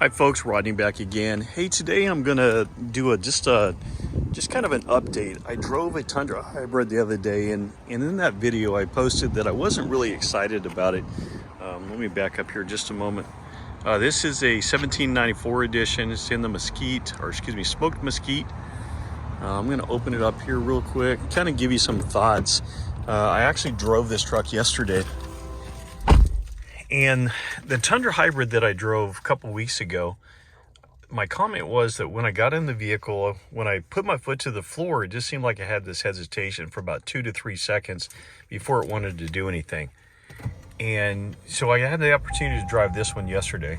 Hi folks, Rodney back again. Hey, today I'm gonna do just kind of an update. I drove a Tundra Hybrid the other day, and in that video I posted that I wasn't really excited about it. Let me back up here just a moment. This is a 1794 edition. It's in the smoked mesquite. I'm gonna open it up here real quick, kind of give you some thoughts. I actually drove this truck yesterday. And the Tundra Hybrid that I drove a couple weeks ago, my comment was that when I got in the vehicle, when I put my foot to the floor, it just seemed like I had this hesitation for about 2 to 3 seconds before it wanted to do anything. And so I had the opportunity to drive this one yesterday.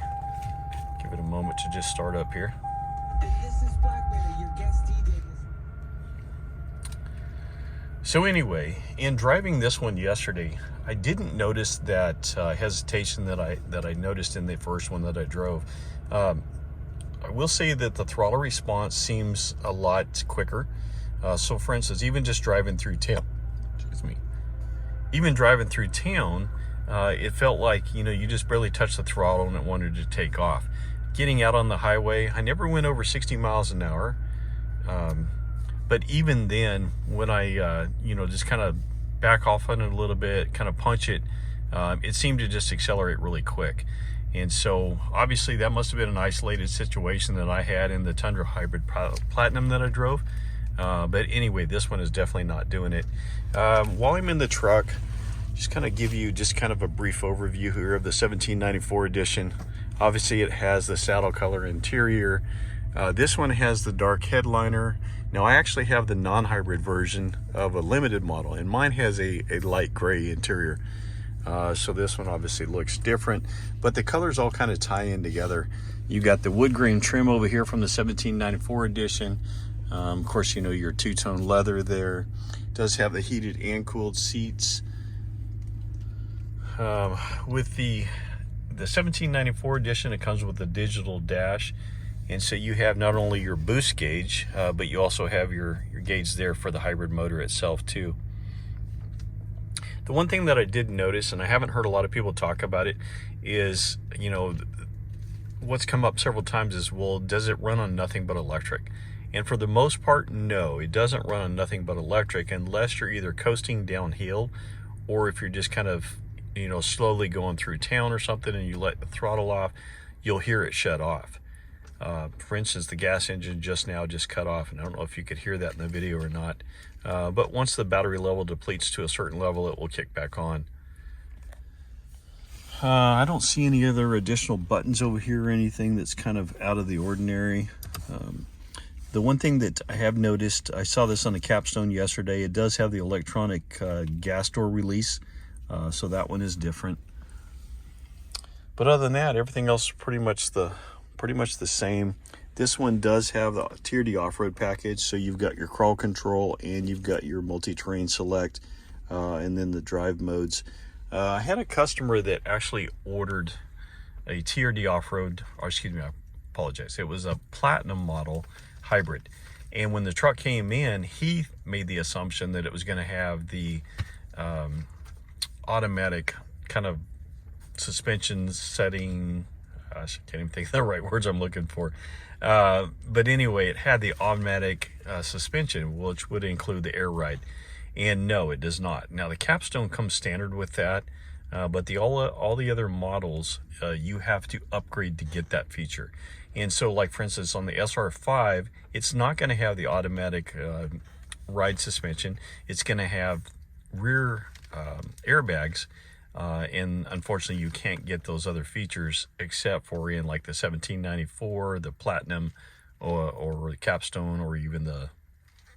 Give it a moment to just start up here. So anyway, in driving this one yesterday, I didn't notice that hesitation that I noticed in the first one that I drove. I will say that the throttle response seems a lot quicker. So for instance, even just driving through town, it felt like, you just barely touched the throttle and it wanted to take off. Getting out on the highway, I never went over 60 miles an hour. But even then, when I, just kind of back off on it a little bit, kind of punch it, it seemed to just accelerate really quick. And so obviously that must have been an isolated situation that I had in the Tundra Hybrid Platinum that I drove. But anyway, this one is definitely not doing it. While I'm in the truck, just kind of give you just kind of a brief overview here of the 1794 edition. Obviously it has the saddle color interior. This one has the dark headliner. Now I actually have the non-hybrid version of a limited model, and mine has a light gray interior. So this one obviously looks different, but the colors all kind of tie in together. You got the wood grain trim over here from the 1794 edition. Of course, your two-tone leather there. It does have the heated and cooled seats. With the 1794 edition, it comes with a digital dash. And so you have not only your boost gauge, but you also have your gauge there for the hybrid motor itself too. The one thing that I did notice, and I haven't heard a lot of people talk about it, is, what's come up several times is, well, does it run on nothing but electric? And for the most part, no, it doesn't run on nothing but electric unless you're either coasting downhill, or if you're just kind of, slowly going through town or something and you let the throttle off, you'll hear it shut off. For instance, the gas engine just cut off, and I don't know if you could hear that in the video or not. But once the battery level depletes to a certain level, it will kick back on. I don't see any other additional buttons over here or anything that's kind of out of the ordinary. The one thing that I have noticed, I saw this on the capstone yesterday, it does have the electronic gas door release, so that one is different. But other than that, everything else is pretty much the same. This one does have the Tier D off-road package, so you've got your crawl control and you've got your multi-terrain select, and then the drive modes. I had a customer that actually ordered a Tier D off-road, or excuse me, I apologize, it was a Platinum model hybrid, and when the truck came in, he made the assumption that it was going to have the automatic kind of suspension setting. I can't even think of the right words I'm looking for. But anyway, it had the automatic suspension, which would include the air ride. And no, it does not. Now, the capstone comes standard with that, but all the other models, you have to upgrade to get that feature. And so, like, for instance, on the SR5, it's not going to have the automatic ride suspension. It's going to have rear airbags. And unfortunately you can't get those other features except for in like the 1794, the Platinum, or the capstone, or even of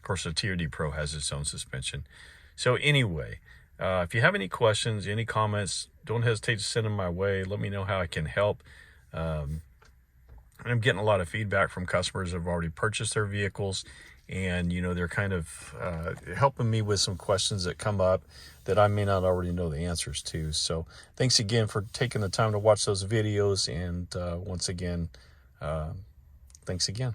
course the Tier D Pro has its own suspension. So anyway, if you have any questions, any comments, don't hesitate to send them my way. Let me know how I can help. I'm getting a lot of feedback from customers who have already purchased their vehicles, and they're kind of helping me with some questions that come up that I may not already know the answers to. So thanks again for taking the time to watch those videos, and once again, thanks again.